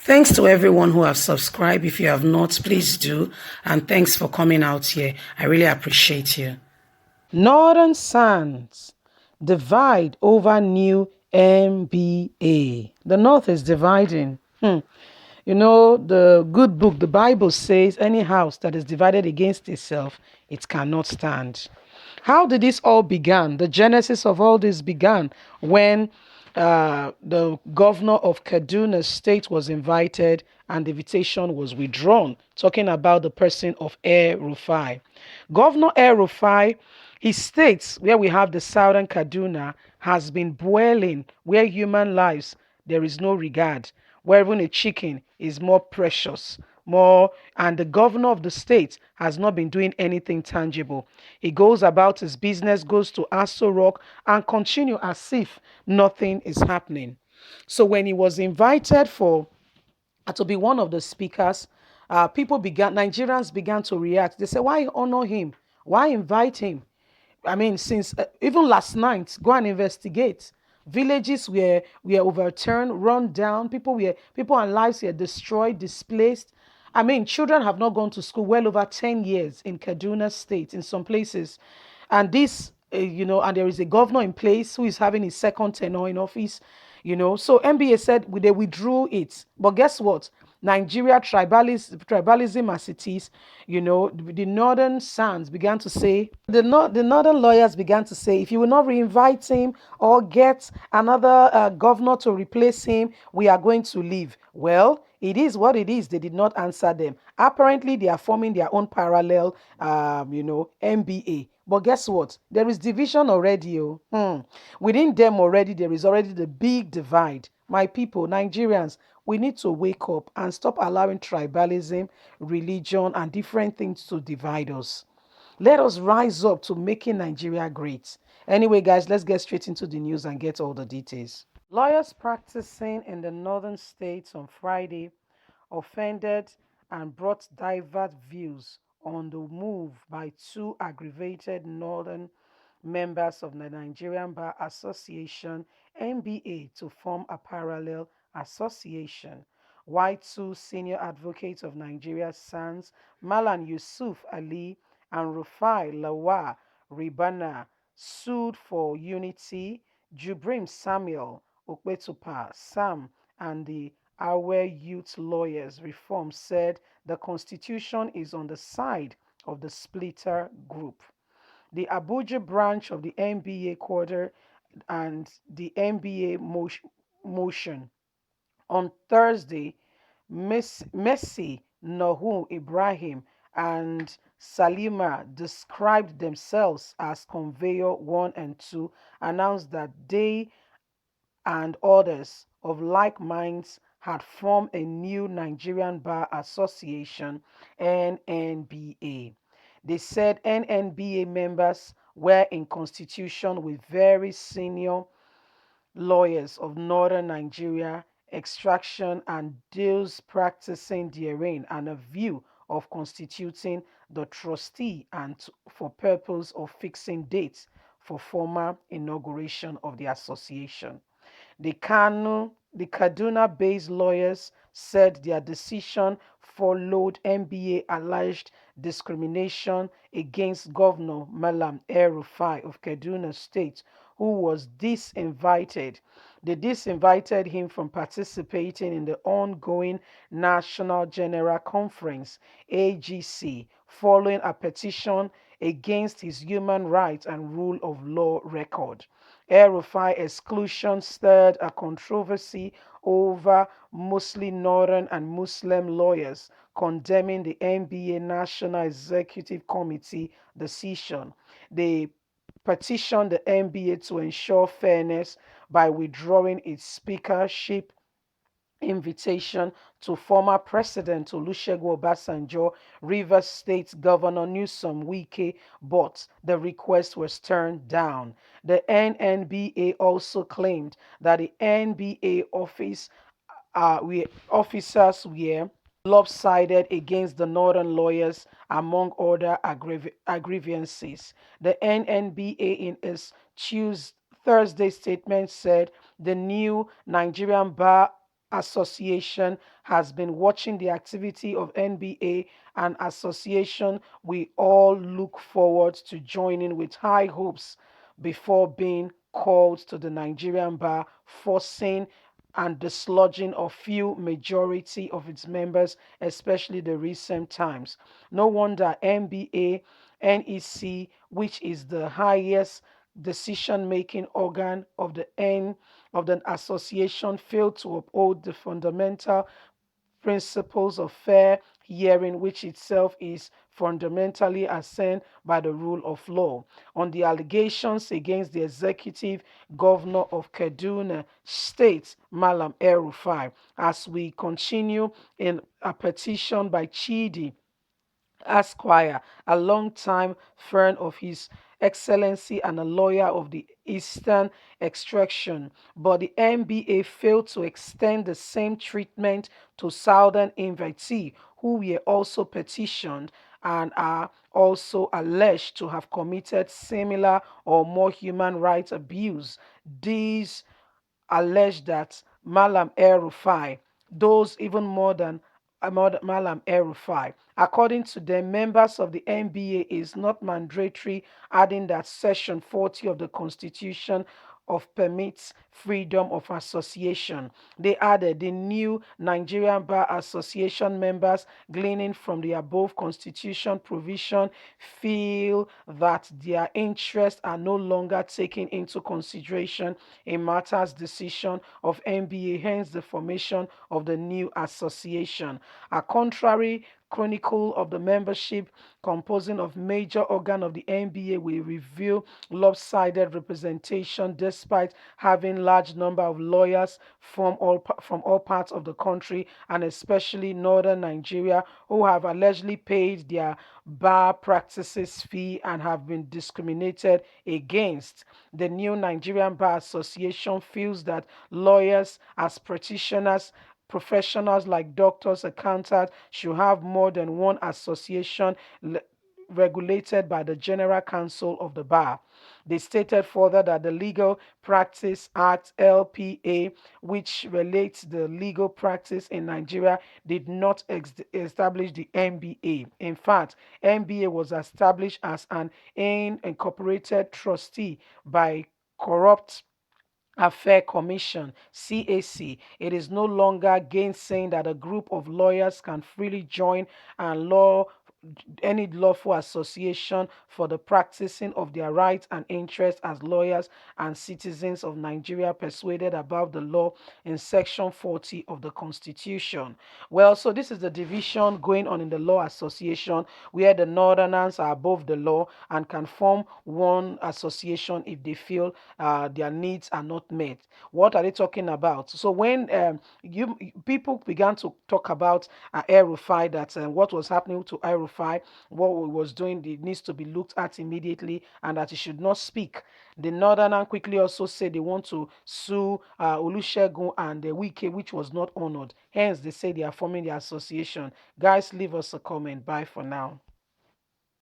Thanks to everyone who have subscribed. If you have not, please do. And thanks for coming out here. I really appreciate you. Northern Sands divide over new MBA. The North is dividing. You know, the good book, the Bible says, any house that is divided against itself, it cannot stand. How did this all begin? The genesis of all this began when the governor of Kaduna State was invited and the invitation was withdrawn, talking about the person of Air Rufai. Governor Air Rufai, his states where we have the southern Kaduna has been boiling, where human lives there is no regard, where even a chicken is more precious, more, and the governor of the state has not been doing anything tangible. He goes about his business, goes to Aso Rock, and continue as if nothing is happening. So when he was invited for to be one of the speakers, Nigerians began to react. They said, why honor him? Why invite him? I mean, since even last night, go and investigate. Villages were overturned, run down. People and lives were destroyed, displaced. I mean, children have not gone to school well over 10 years in Kaduna State in some places, and and there is a governor in place who is having his second tenure in office. So NBA said they withdrew it, but guess what? Nigeria tribalism as it is, the northern sons began to say, the northern lawyers began to say, if you will not reinvite him or get another governor to replace him, we are going to leave. Well, it is what it is. They did not answer them. Apparently, they are forming their own parallel, MBA. But guess what? There is division already. Within them already, there is already the big divide. My people, Nigerians, we need to wake up and stop allowing tribalism, religion, and different things to divide us. Let us rise up to making Nigeria great. Anyway, guys, let's get straight into the news and get all the details. Lawyers practicing in the northern states on Friday offended and brought diverse views on the move by two aggravated northern members of the Nigerian Bar Association (NBA) to form a parallel association. While two senior advocates of Nigeria SANS, Malan Yusuf Ali and Rufai Lawa Ribana, sued for unity, Jubrim Samuel Okwetupa Sam and the our youth lawyers reform said the constitution is on the side of the splitter group. The Abuja branch of the NBA quarter and the NBA motion on Thursday, Messi Nahu Ibrahim and Salima described themselves as Conveyor 1 and 2, announced that they and others of like minds had formed a new Nigerian Bar Association, NNBA. They said NNBA members were in constitution with very senior lawyers of northern Nigeria, extraction and deals practicing therein, and a view of constituting the trustee and for purpose of fixing dates for formal inauguration of the association. The Kaduna-based lawyers said their decision followed NBA alleged discrimination against Governor Malam El-Rufai of Kaduna State, who was disinvited. They disinvited him from participating in the ongoing National General Conference (AGC) following a petition against his human rights and rule of law record. El-Rufai exclusion stirred a controversy over mostly northern and Muslim lawyers condemning the NBA National Executive Committee decision. They petitioned the NBA to ensure fairness by withdrawing its speakership invitation to former President Olusegun Obasanjo, Rivers State Governor Newsom Wike, but the request was turned down. The NNBA also claimed that the NBA officers were lopsided against the northern lawyers, among other grievances. The NNBA, in its Thursday statement, said the new Nigerian Bar Association has been watching the activity of NBA and association. We all look forward to joining with high hopes before being called to the Nigerian bar, forcing and dislodging of few majority of its members, especially the recent times. No wonder NBA, NEC, which is the highest decision-making organ of the association, failed to uphold the fundamental principles of fair hearing, which itself is fundamentally ascend by the rule of law. On the allegations against the executive governor of Kaduna State, Malam El Rufai, as we continue in a petition by Chidi Esquire, a long-time friend of His Excellency and a lawyer of the Eastern extraction, but the NBA failed to extend the same treatment to Southern invitees who were also petitioned and are also alleged to have committed similar or more human rights abuse. These alleged that Malam El Rufai, those even more than Malam El Rufai. According to them, members of the NBA is not mandatory, adding that Section 40 of the Constitution of permits freedom of association. They added the new Nigerian Bar Association members, gleaning from the above constitution provision, feel that their interests are no longer taken into consideration in matters decision of NBA, hence the formation of the new association. A contrary chronicle of the membership composing of major organ of the NBA will reveal lopsided representation despite having large number of lawyers from all parts of the country and especially northern Nigeria who have allegedly paid their bar practices fee and have been discriminated against. The new Nigerian Bar Association feels that lawyers as practitioners professionals like doctors, accountants should have more than one association regulated by the General Council of the Bar. They stated further that the Legal Practice Act LPA, which relates the legal practice in Nigeria, did not establish the NBA. In fact, NBA was established as an incorporated trustee by corrupt Affair Commission (CAC). It is no longer gainsaying that a group of lawyers can freely join and law any lawful association for the practicing of their rights and interests as lawyers and citizens of Nigeria persuaded about the law in section 40 of the constitution. Well, so this is the division going on in the law association where the northerners are above the law and can form one association if they feel their needs are not met. What are they talking about? So when you people began to talk about El Rufai, that what was happening to El Rufai, what he was doing, it needs to be looked at immediately, and that he should not speak. The Northern quickly also said they want to sue Olusegun and the Wike, which was not honored. Hence, they say they are forming the association. Guys, leave us a comment. Bye for now.